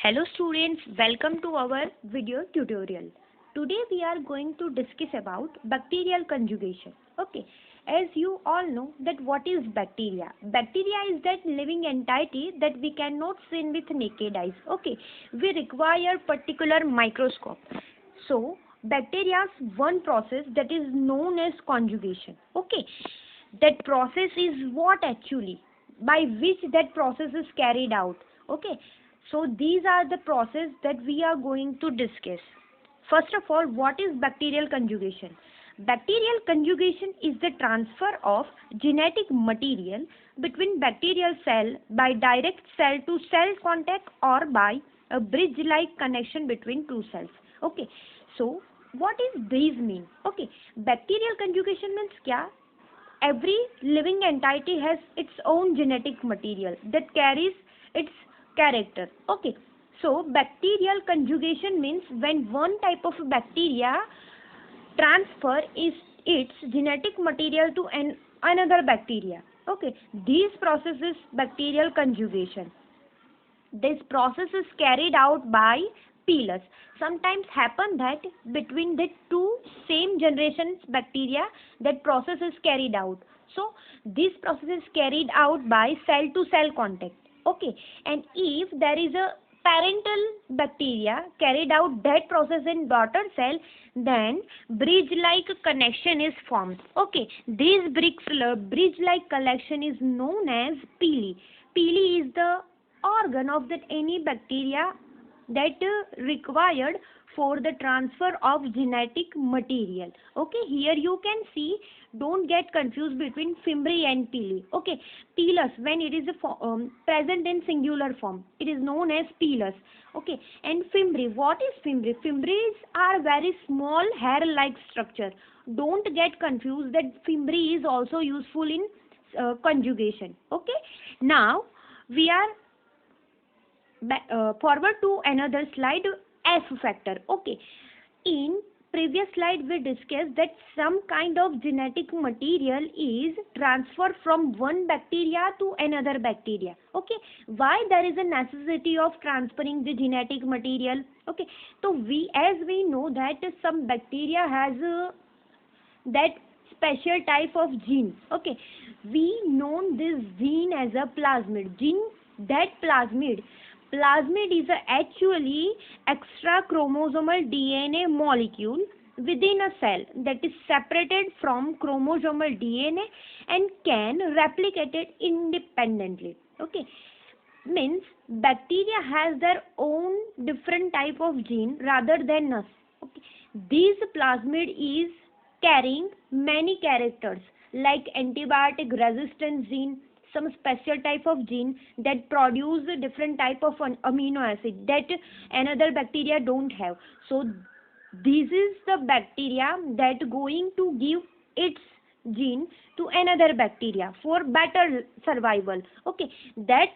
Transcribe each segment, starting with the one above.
Hello students, welcome to our video tutorial. Today we are going to discuss about bacterial conjugation. Okay, as you all know that what is bacteria? Bacteria is that living entity that we cannot see with naked eyes. Okay, we require particular microscope. So bacteria's one process that is known as conjugation. Okay, that process is what actually by which that process is carried out. Okay, so these are the process that we are going to discuss. First of all, what is bacterial conjugation? Bacterial conjugation is the transfer of genetic material between bacterial cell by direct cell to cell contact or by a bridge like connection between two cells. Okay, so what is these mean? Okay, bacterial conjugation means kya? Every living entity has its own genetic material that carries its character. Okay, so bacterial conjugation means when one type of bacteria transfer its genetic material to another bacteria. Okay, this process is bacterial conjugation. This process is carried out by pilus. Sometimes happen that between the two same generations bacteria that process is carried out. So this process is carried out by cell to cell contact. Okay, and if there is a parental bacteria carried out that process in daughter cell, then bridge like connection is formed. Okay, this bridge like connection is known as pili. Pili is the organ of that any bacteria that required for the transfer of genetic material. Okay, here you can see, don't get confused between fimbriae and pili. Okay, pilus, when it is present in singular form, it is known as pilus. Okay, and fimbriae, what is fimbriae? Fimbriae are very small hair like structure. Don't get confused that fimbriae is also useful in conjugation. Okay, now we are forward to another slide, F factor. Okay, in previous slide we discussed that some kind of genetic material is transferred from one bacteria to another bacteria. Okay, why there is a necessity of transferring the genetic material? Okay, so as we know that some bacteria has that special type of gene. Okay, we know this gene as a plasmid gene. That plasmid is actually extra chromosomal DNA molecule within a cell that is separated from chromosomal DNA and can replicate it independently. Okay, means bacteria has their own different type of gene rather than us. Okay, this plasmid is carrying many characters like antibiotic resistance gene, some special type of gene that produce a different type of amino acid that another bacteria don't have. So this is the bacteria that going to give its gene to another bacteria for better survival. Okay, that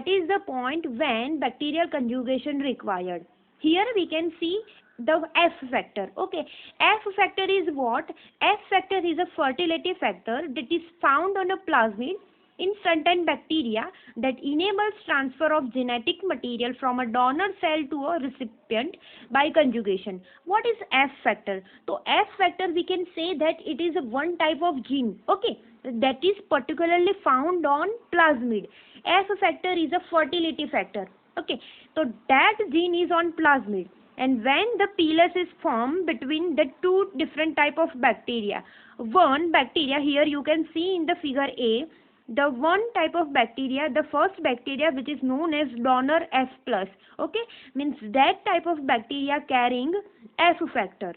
is the point when bacterial conjugation required. Here we can see the F factor. Okay, F factor is what? F factor is a fertility factor that is found on a plasmid in certain bacteria that enables transfer of genetic material from a donor cell to a recipient by conjugation. What is F factor? So F factor, we can say that it is one type of gene. Okay, that is particularly found on plasmid. F factor is a fertility factor. Okay, so that gene is on plasmid, and when the pilus is formed between the two different type of bacteria, one bacteria, here you can see in the figure A, the one type of bacteria, the first bacteria which is known as donor F plus. Okay, means that type of bacteria carrying F factor,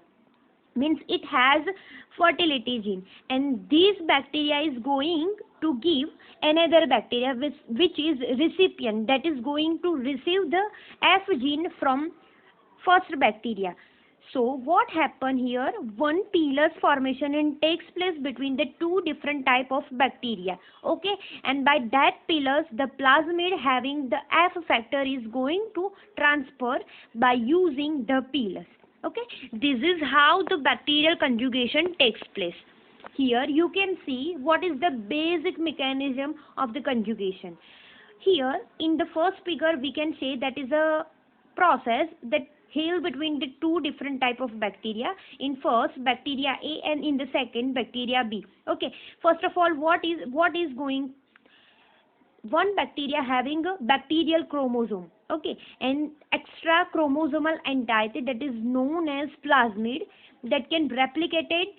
means it has fertility gene, and this bacteria is going to give another bacteria which is recipient, that is going to receive the F gene from first bacteria. So what happen here? One pilus formation takes place between the two different type of bacteria. Okay, and by that pilus, the plasmid having the F factor is going to transfer by using the pilus. Okay, this is how the bacterial conjugation takes place. Here you can see what is the basic mechanism of the conjugation. Here in the first figure we can say that is a process that hail between the two different type of bacteria. In first bacteria A and in the second bacteria B. Okay, first of all, what is going, one bacteria having a bacterial chromosome, okay, and extra chromosomal entity that is known as plasmid that can replicate it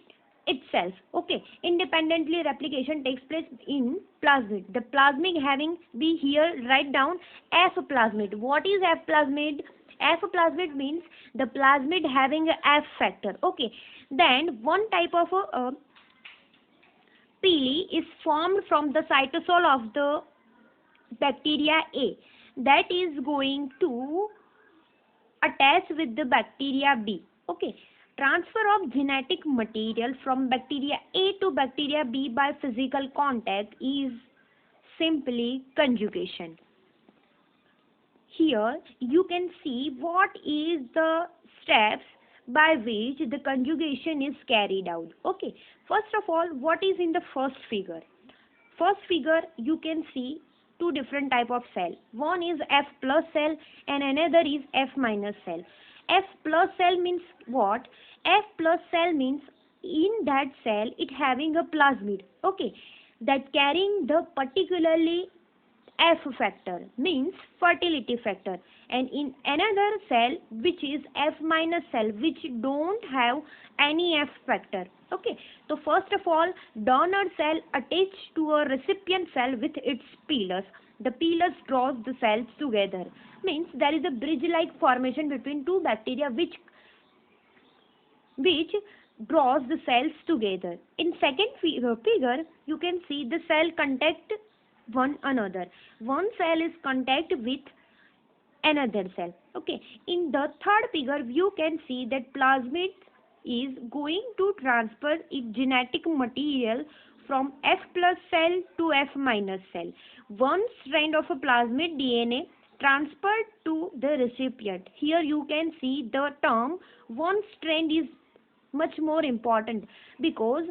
itself. Okay, independently replication takes place in plasmid. The plasmid having be here, write down F plasmid. What is F plasmid? F plasmid means the plasmid having a F factor. Okay, then one type of pili is formed from the cytosol of the bacteria A that is going to attach with the bacteria B. Okay, transfer of genetic material from bacteria A to bacteria B by physical contact is simply conjugation. Here you can see what is the steps by which the conjugation is carried out. Okay, first of all, what is in the first figure? First figure you can see two different type of cell. One is F plus cell and another is F minus cell. F plus cell means what? F plus cell means in that cell it having a plasmid, okay, that carrying the particularly F factor, means fertility factor, and in another cell which is F minus cell which don't have any F factor. Okay, so first of all, donor cell attached to a recipient cell with its pilus. The pilus draws the cells together, means there is a bridge-like formation between two bacteria which draws the cells together. In second figure you can see the cell contact one another. One cell is contact with another cell. Okay, in the third figure you can see that plasmid is going to transfer its genetic material from F plus cell to F minus cell. One strand of a plasmid DNA transferred to the recipient. Here you can see the term one strand is much more important, because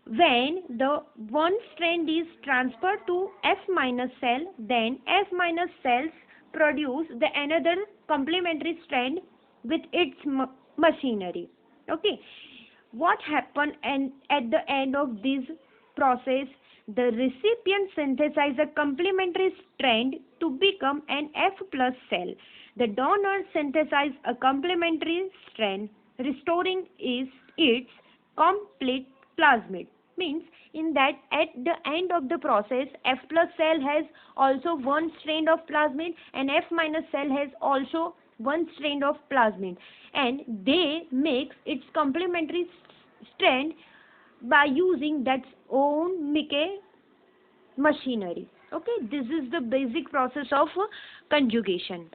when the one strand is transferred to F minus cell, then F minus cells produce the another complementary strand with its machinery. Okay, what happened and at the end of this process, the recipient synthesizes a complementary strand to become an F plus cell. The donor synthesizes a complementary strand, restoring its complete plasmid. Means in that at the end of the process, F plus cell has also one strand of plasmid and F minus cell has also one strand of plasmid, and they make its complementary strand by using that own machinery. Okay, this is the basic process of conjugation.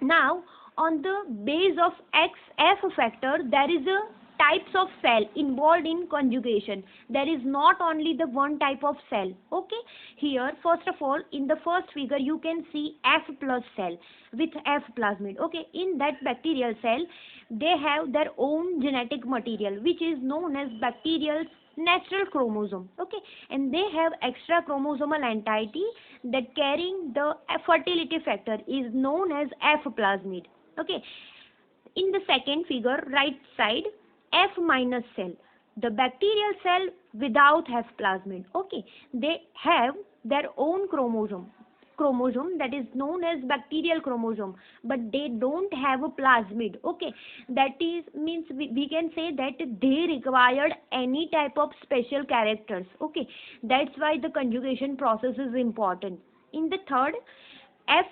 Now on the base of F factor there is a types of cell involved in conjugation. There is not only the one type of cell. Okay, here first of all in the first figure you can see F plus cell with F plasmid. Okay, in that bacterial cell they have their own genetic material which is known as bacterial natural chromosome. Okay, and they have extra chromosomal entity that carrying the fertility factor is known as F plasmid. Okay, in the second figure right side, F minus cell, the bacterial cell without F plasmid. Okay, they have their own chromosome that is known as bacterial chromosome, but they don't have a plasmid. Okay, that is means we can say that they required any type of special characters. Okay, that's why the conjugation process is important. In the third, F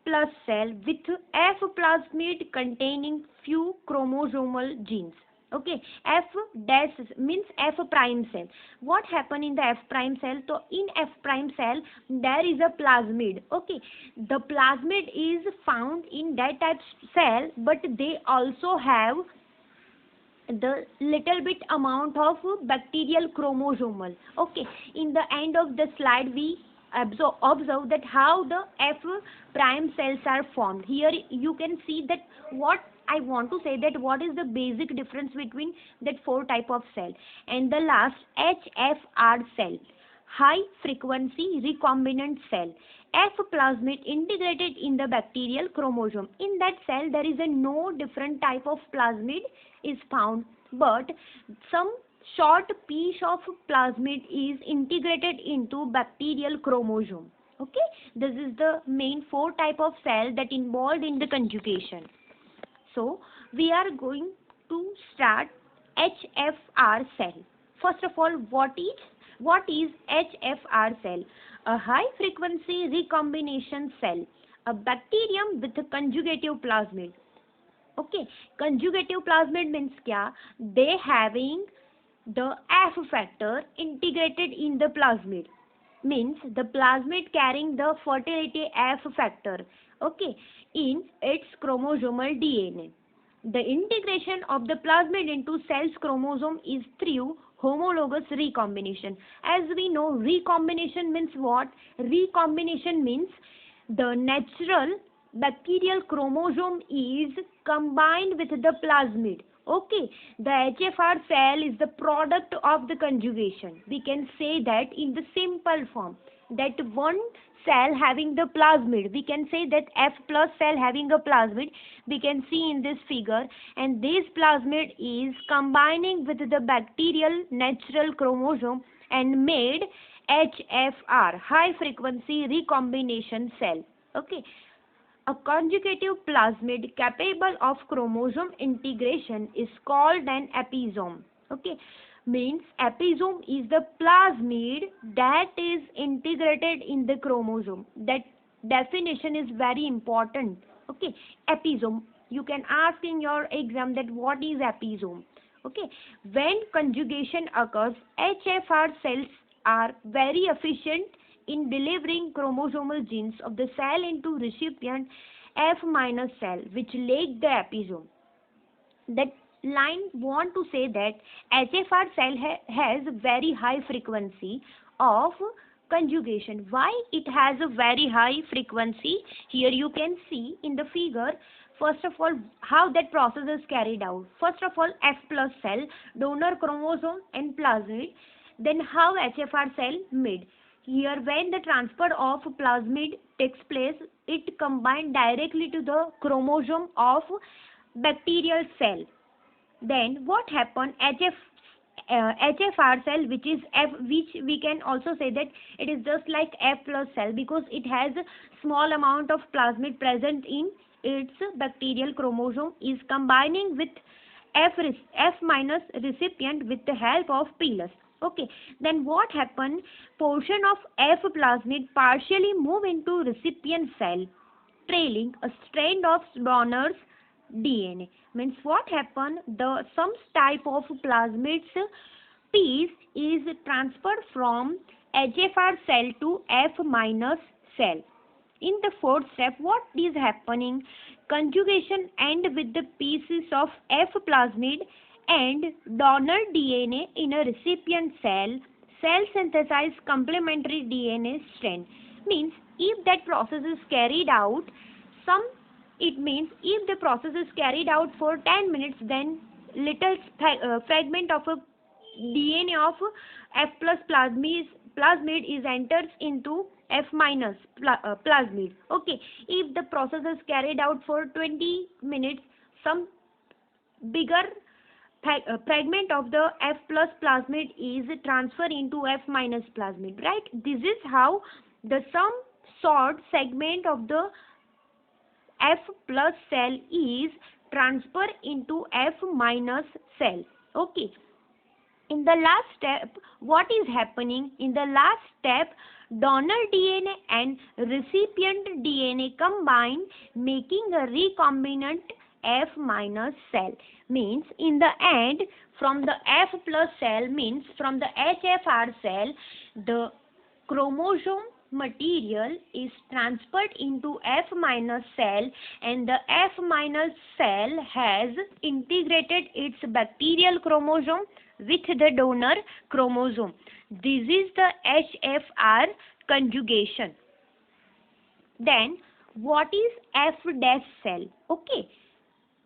plus cell with F plasmid containing few chromosomal genes. Okay, F dash means F prime cell. What happen in the F prime cell? So in F prime cell there is a plasmid. Okay, the plasmid is found in that type cell, but they also have the little bit amount of bacterial chromosomal. Okay, in the end of the slide we observe that how the F prime cells are formed. Here you can see that what I want to say, that what is the basic difference between that four type of cell. And the last HFR cell, high frequency recombinant cell, F plasmid integrated in the bacterial chromosome. In that cell, there is a no different type of plasmid is found, but some short piece of plasmid is integrated into bacterial chromosome. Okay, this is the main four type of cell that involved in the conjugation. So we are going to start HFR cell. First of all, what is HFR cell? A high frequency recombination cell, a bacterium with a conjugative plasmid. Okay, conjugative plasmid means kya? They having the F factor integrated in the plasmid, means the plasmid carrying the fertility F factor, okay, in its chromosomal DNA. The integration of the plasmid into cell's chromosome is through homologous recombination. As we know, recombination means what? Recombination means the natural bacterial chromosome is combined with the plasmid. Okay, the HFR cell is the product of the conjugation. We can say that in the simple form, that one cell having the plasmid, we can say that F plus cell having a plasmid, we can see in this figure, and this plasmid is combining with the bacterial natural chromosome and made HFR, high frequency recombination cell. Okay, a conjugative plasmid capable of chromosome integration is called an episome. Okay, means episome is the plasmid that is integrated in the chromosome. That definition is very important. Okay, episome. You can ask in your exam that what is episome. Okay, when conjugation occurs, HFR cells are very efficient in delivering chromosomal genes of the cell into recipient F minus cell, which lack the episome. That line want to say that HFR cell has very high frequency of conjugation. Why it has a very high frequency? Here you can see in the figure. First of all, how that process is carried out. First of all, F plus cell, donor chromosome and plasmid. Then how HFR cell made. Here, when the transfer of plasmid takes place, it combined directly to the chromosome of bacterial cell. Then what happened? HFR cell, which is F, which we can also say that it is just like F plus cell because it has a small amount of plasmid present in its bacterial chromosome, is combining with F minus recipient with the help of pilus. Okay, then what happened? Portion of F plasmid partially move into recipient cell, trailing a strand of donor's DNA. Means what happened? Some type of plasmid's piece is transferred from HFR cell to F minus cell. In the fourth step, what is happening? Conjugation end with the pieces of F plasmid and donor DNA in a recipient cell. Cell synthesize complementary DNA strand. Means if that process is carried out, it means if the process is carried out for 10 minutes, then little fragment of a DNA of F plus plasmid is enters into F minus plasmid. Okay, if the process is carried out for 20 minutes, some bigger fragment of the F plus plasmid is transferred into F minus plasmid, right? This is how some short segment of the F plus cell is transferred into F minus cell. Okay. In the last step, what is happening? In the last step, donor DNA and recipient DNA combine, making a recombinant F minus cell. Means in the end, from the F plus cell, means from the HFR cell, the chromosome material is transferred into F minus cell, and the F minus cell has integrated its bacterial chromosome with the donor chromosome. This is the HFR conjugation. Then what is F dash cell? Okay,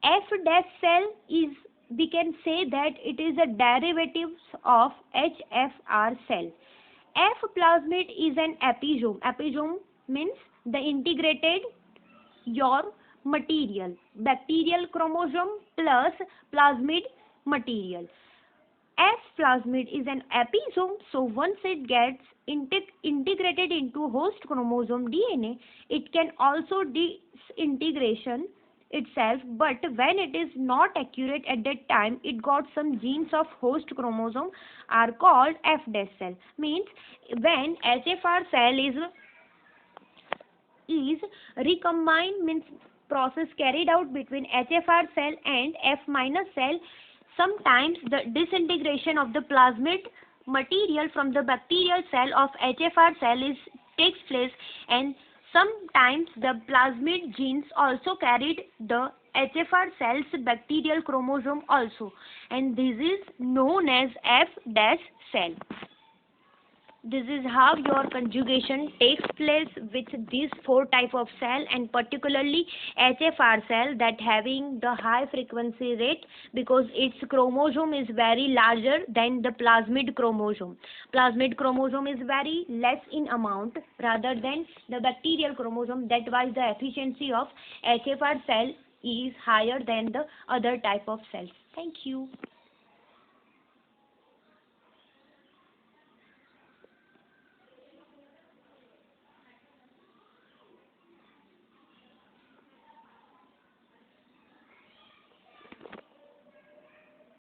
F dash cell is, we can say that it is a derivative of HFR cell. F plasmid is an episome. Episome means the integrated your material, bacterial chromosome plus plasmid material. As plasmid is an episome, so once it gets integrated into host chromosome DNA, it can also disintegration itself, but when it is not accurate at that time, it got some genes of host chromosome are called F cell. Means when HFR cell is recombined, means process carried out between HFR cell and F minus cell. Sometimes the disintegration of the plasmid material from the bacterial cell of HFR cell takes place, and sometimes the plasmid genes also carried the HFR cell's bacterial chromosome also, and this is known as F cell. This is how your conjugation takes place with these four type of cell, and particularly HFR cell that having the high frequency rate because its chromosome is very larger than the plasmid chromosome. Plasmid chromosome is very less in amount rather than the bacterial chromosome. That why the efficiency of HFR cell is higher than the other type of cells. Thank you.